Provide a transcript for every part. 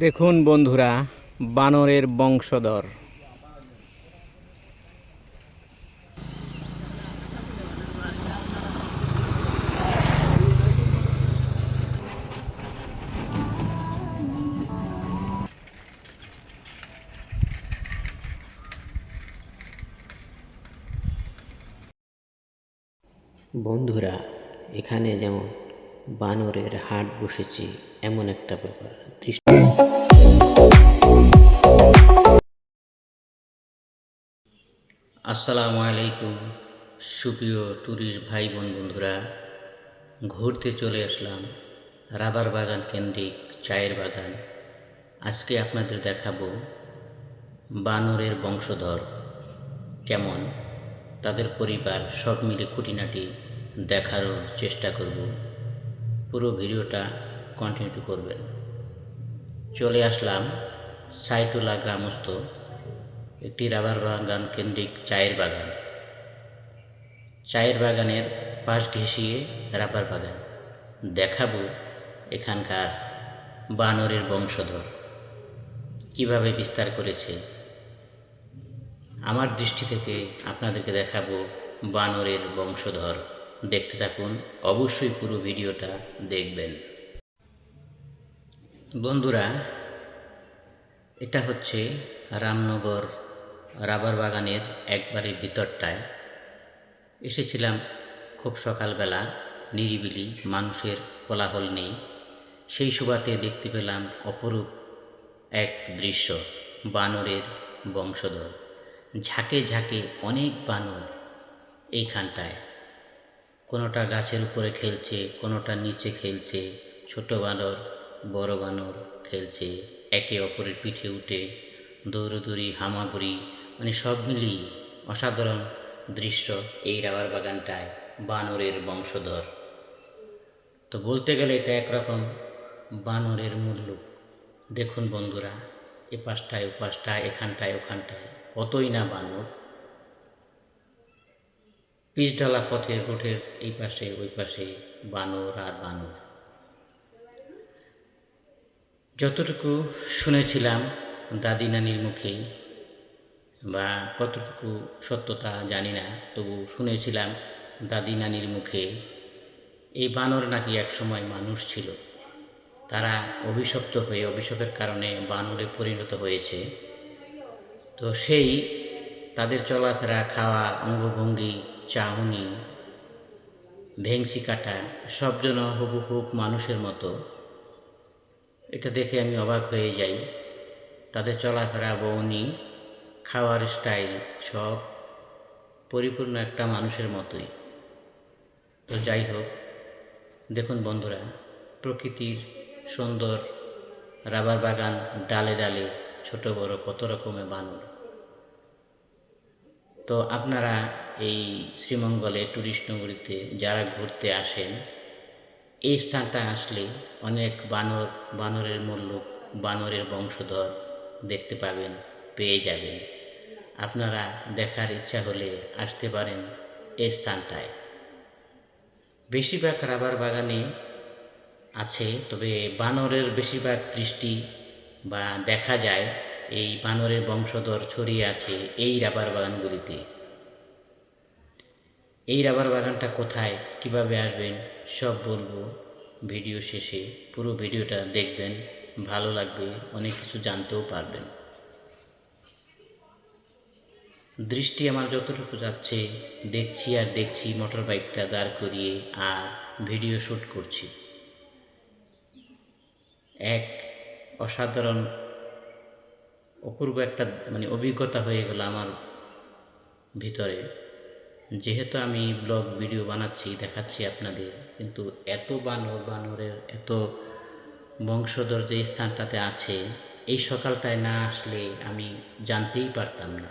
দেখুন বন্ধুরা, বানরের বংশধর। বন্ধুরা, এখানে যেমন বানরের হাট বসেছে এমন একটা ব্যাপার আসসালামু আলাইকুম সুপ্রিয় ট্যুরিস্ট ভাই বোন বন্ধুরা, ঘুরতে চলে আসলাম রাবার বাগান কেন্দ্রিক চায়ের বাগান। আজকে আপনাদের দেখাবো বানরের বংশধর কেমন, তাদের পরিবার সব মিলে খুঁটিনাটি দেখারও চেষ্টা করব। পুরো ভিডিওটা কন্টিনিউ করবেন। চলে আসলাম সাইটুলা গ্রামস্থ একটি রাবার বাগান কেন্দ্রিক চায়ের বাগান। চায়ের বাগানের পাশ ঘেঁষিয়ে রাবার বাগান। দেখাবো এখানকার বানরের বংশধর কিভাবে বিস্তার করেছে। আমার দৃষ্টি থেকে আপনাদেরকে দেখাবো বানরের বংশধর। দেখতে থাকুন, অবশ্যই পুরো ভিডিওটা দেখবেন। বন্ধুরা, এটা হচ্ছে রামনগর রাবার বাগানের একবারে ভিতরটায়। এসেছিলাম খুব সকালবেলা, নিরিবিলি, মানুষের কোলাহল নেই। সেই সুবাদে দেখতে পেলাম অপরূপ এক দৃশ্য, বানরের বংশধর। ঝাঁকে ঝাঁকে অনেক বানর এইখানটায়। কোনোটা গাছের উপরে খেলছে, কোনোটা নিচে খেলছে, ছোট বানর বড় বানর খেলছে, একে অপরের পিঠে উঠে দৌড়দৌড়ি হামাগুড়ি, মানে সব মিলিয়ে অসাধারণ দৃশ্য এই রাবার বাগানটায় বানরের বংশধর। তো বলতে গেলে এটা একরকম বানরের মুল্লুক। দেখুন বন্ধুরা, এ পাশটায় ও পাশটায়, এখানটায় ওখানটায় কতই না বানর। পিচঢালা পথের রোডের এই পাশে ওই পাশে বানর আর বানর। যতটুকু শুনেছিলাম দাদি নানির মুখে, বা কতটুকু সত্যতা জানি না, তবু শুনেছিলাম দাদি নানির মুখে এই বানর নাকি একসময় মানুষ ছিল। তারা অভিশপ্ত হয়ে, অভিশাপের কারণে বানরে পরিণত হয়েছে। তো সেই তাদের চলাফেরা, খাওয়া, অঙ্গভঙ্গি, চাহনি, ভেংসি কাটা সব যেন হুবহুব মানুষের মতো। এটা দেখে আমি অবাক হয়ে যাই। তাদের চলাফেরা, বউনি, খাওয়ার স্টাইল সব পরিপূর্ণ একটা মানুষের মতোই। তো যাই হোক, দেখুন বন্ধুরা, প্রকৃতির সুন্দর রাবার বাগান, ডালে ডালে ছোট বড় কত রকমের বানর। তো আপনারা এই শ্রীমঙ্গলে ট্যুরিস্ট নগরীতে যারা ঘুরতে আসেন, এই স্থানটা আসলে অনেক বানরের মুল্লুক, বানরের বংশধর দেখতে পাবেন, পেয়ে যাবেন। আপনারা দেখার ইচ্ছা হলে আসতে পারেন এই স্থানটায়। বেশিরভাগ রাবার বাগানে আছে, তবে বানরের বেশিরভাগ দৃষ্টি বা দেখা যায় এই বানরের বংশধর ছড়িয়ে আছে এই রাবার বাগানগুলিতে। এই রাবার বাগানটা কোথায়, কিভাবে আসবেন সব বলবো ভিডিও শেষে। পুরো ভিডিওটা দেখবেন, ভালো লাগবে, অনেক কিছু জানতেও পারবেন। দৃষ্টি আমার যতটুকু যাচ্ছে দেখছি আর দেখছি, মোটর বাইকটা দাঁড় করিয়ে আর ভিডিও শ্যুট করছি। এক অসাধারণ অপূর্ব একটা অভিজ্ঞতা হয়ে গেল আমার ভিতরে। যেহেতু আমি ব্লগ ভিডিও বানাচ্ছি, দেখাচ্ছি আপনাদের, কিন্তু এত বানরের এত বংশধর যে স্থানটাতে আছে, এই সকালটায় না আসলে আমি জানতেই পারতাম না।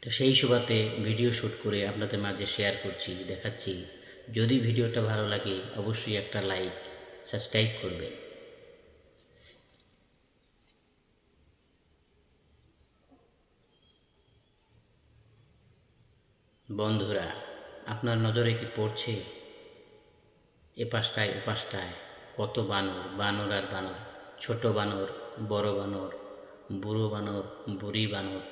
তো সেই সুবাদে ভিডিও শ্যুট করে আপনাদের মাঝে শেয়ার করছি, দেখাচ্ছি। যদি ভিডিওটা ভালো লাগে অবশ্যই একটা লাইক, সাবস্ক্রাইব করবেন। বন্ধুরা, আপনার নজরে কি পড়ছে এ পাশটায় ও পাশটায় কত বানর, বানর আর বানর। ছোট বানর, বড় বানর, বুড়ো বানর, বুড়ি বানর,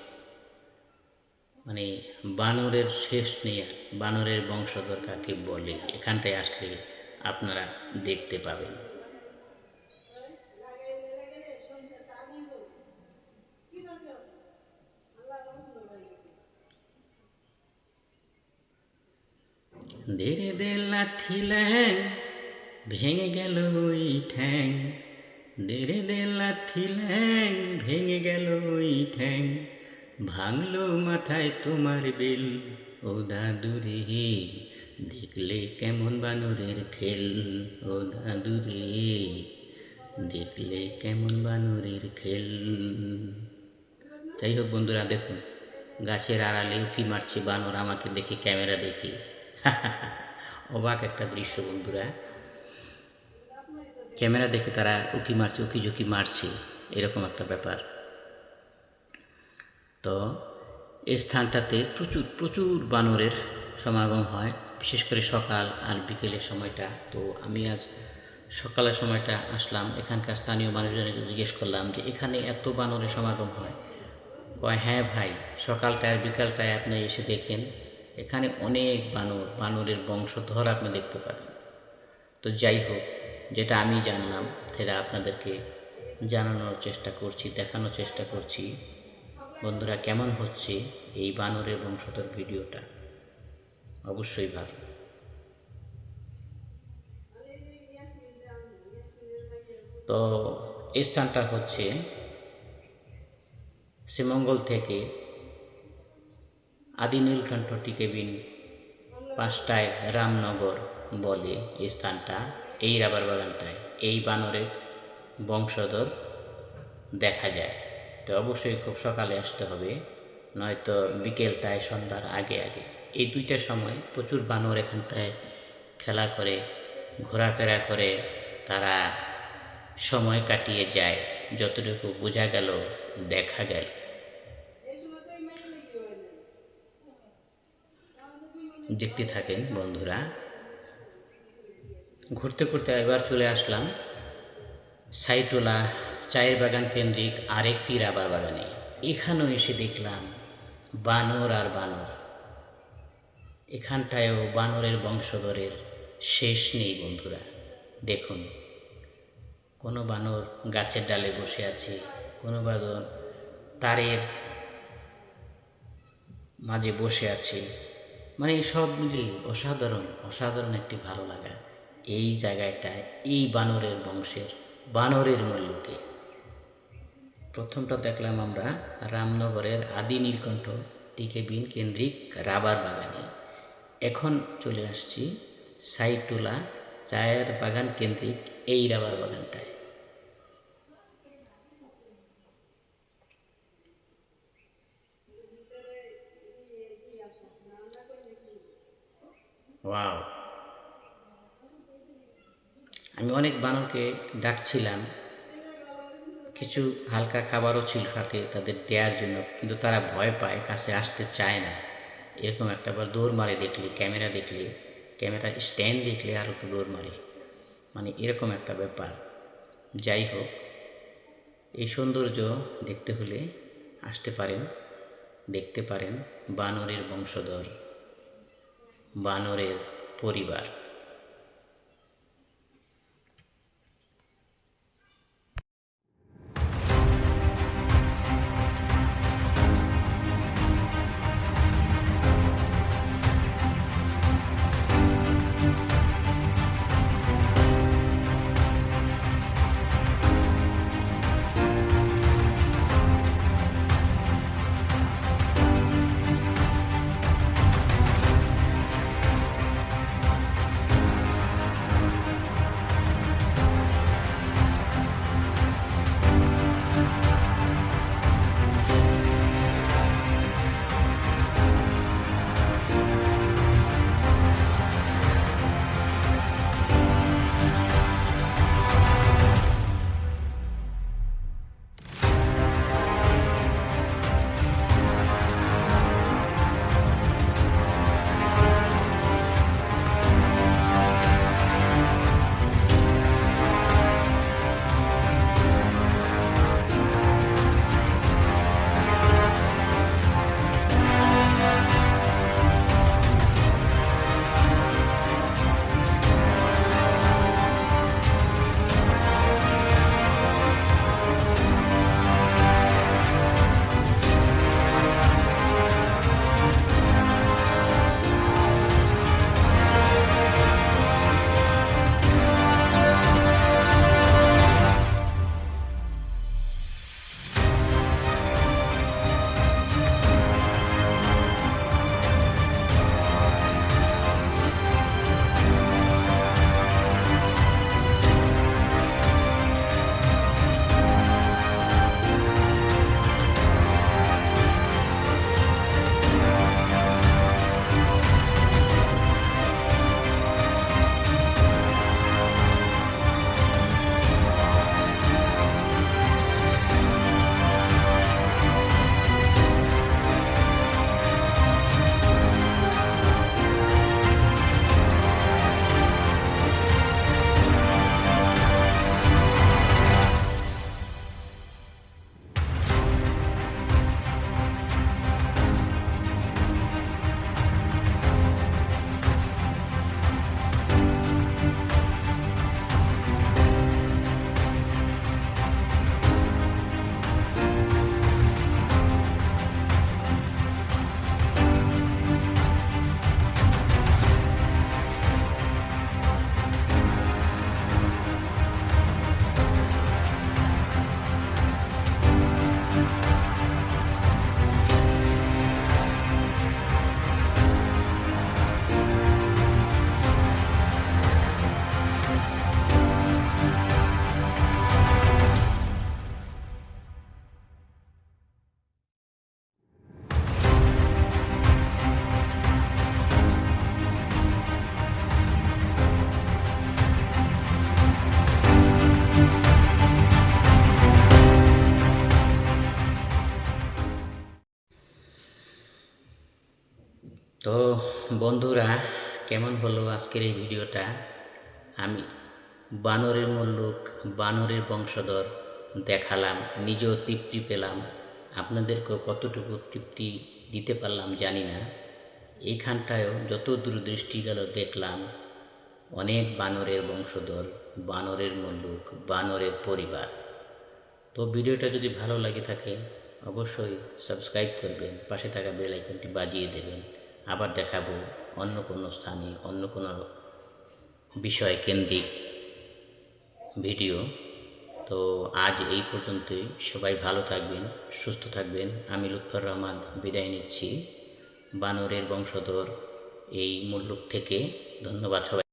মানে বানরের শেষ নেই। বানরের বংশধর কাকে বলে এখানটায় আসলে আপনারা দেখতে পাবেন। ধীরে দে লাথি ল্যাং, ভেঙে গেল ওই ঠ্যাং। ধীরে দে লাথি ল্যাং, ভেঙে গেল ওই ঠ্যাং। ভাঙলো মাথায় তোমার বেল, ও দাদুরে দেখলে কেমন বানরের খেল। ও দাদুরে দেখলে কেমন বানরের খেল। যাই হোক বন্ধুরা, দেখুন গাছের আড়ালে উঁকি মারছে বানর আমাকে দেখে, ক্যামেরা দেখে। অবাক একটা দৃশ্য বন্ধুরা, ক্যামেরা দেখে তারা উঁকি মারছে, উঁকি ঝুঁকি মারছে, এরকম একটা ব্যাপার। তো এই স্থানটাতে প্রচুর প্রচুর বানরের সমাগম হয়, বিশেষ করে সকাল আর বিকেলের সময়টা। তো আমি আজ সকালের সময়টা আসলাম, এখানকার স্থানীয় মানুষজনকে জিজ্ঞেস করলাম যে এখানে এত বানরের সমাগম হয়। কয় হ্যাঁ ভাই, সকালটায় আর বিকালটায় আপনি এসে দেখেন, এখানে অনেক বানরের বংশধর আপনি দেখতে পাবেন। তো যাই হোক, যেটা আমি জানলাম সেটা আপনাদেরকে জানানোর চেষ্টা করছি, দেখানোর চেষ্টা করছি। বন্ধুরা, কেমন হচ্ছে এই বানরের বংশধর ভিডিওটা? অবশ্যই ভালো। তো এই স্থানটা হচ্ছে শ্রীমঙ্গল থেকে আদি নীলকণ্ঠ টিকেবিন 5টায় রামনগর বলে এই স্থানটা। এই রাবার বাগানটায় এই বানরের বংশধর দেখা যায়। তো অবশ্যই খুব সকালে আসতে হবে, নয়তো বিকেলটায় সন্ধ্যার আগে আগে। এই দুইটার সময় প্রচুর বানর এখানটায় খেলা করে, ঘোরাফেরা করে, তারা সময় কাটিয়ে যায়, যতটুকু বোঝা গেল, দেখা গেল। দেখতে থাকেন বন্ধুরা। ঘুরতে ঘুরতে এবার চলে আসলাম সাইটোলা চায়ের বাগান কেন্দ্রিক আরেকটি রাবার বাগানে। এখানেও এসে দেখলাম বানর আর বানর। এখানটায়ও বানরের বংশধরের শেষ নেই বন্ধুরা। দেখুন, কোনো বানর গাছের ডালে বসে আছে, কোনো বানর তারের মাঝে বসে আছে। মানে সব মিলিয়ে অসাধারণ অসাধারণ একটি ভালো লাগা এই জায়গাটায়, এই বানরের বংশের বানরের মূল্যকে। প্রথমটা দেখলাম আমরা রামনগরের আদি নীলকণ্ঠ টিকেবিন কেন্দ্রিক রাবার বাগানে। এখন চলে আসছি সাইটোলা চায়ের বাগান কেন্দ্রিক এই রাবার বাগানটায়। ওয়াও! আমি অনেক বানরকে ডাকছিলাম, কিছু হালকা খাবারও ছিল সাথে তাদের দেওয়ার জন্য, কিন্তু তারা ভয় পায়, কাছে আসতে চায় না। এরকম একটা বার দৌড় মারে দেখলে, ক্যামেরা স্ট্যান্ড দেখলে আরও তো দৌড় মারে, মানে এরকম একটা ব্যাপার। যাই হোক, এই সৌন্দর্য দেখতে হলে আসতে পারেন, দেখতে পারেন বানরের বংশধর, বানরের পরিবার। তো বন্ধুরা, কেমন হলো আজকের এই ভিডিওটা? আমি বানরের মুল্লুক, বানরের বংশধর দেখালাম, নিজেও তৃপ্তি পেলাম। আপনাদেরকেও কতটুকু তৃপ্তি দিতে পারলাম জানি না। এইখানটায়ও যত দূরদৃষ্টি গেল দেখলাম অনেক বানরের বংশধর, বানরের মুল্লুক, বানরের পরিবার। তো ভিডিওটা যদি ভালো লাগে থাকে অবশ্যই সাবস্ক্রাইব করবেন, পাশে থাকা বেল আইকনটি বাজিয়ে দেবেন। আবার দেখাবো অন্য কোনো স্থানে, অন্য কোনো বিষয় কেন্দ্রিক ভিডিও। তো আজ এই পর্যন্তই। সবাই ভালো থাকবেন, সুস্থ থাকবেন। আমি লুৎফর রহমান বিদায় নিচ্ছি বানরের বংশধর এই মুল্লুক থেকে। ধন্যবাদ সবাই।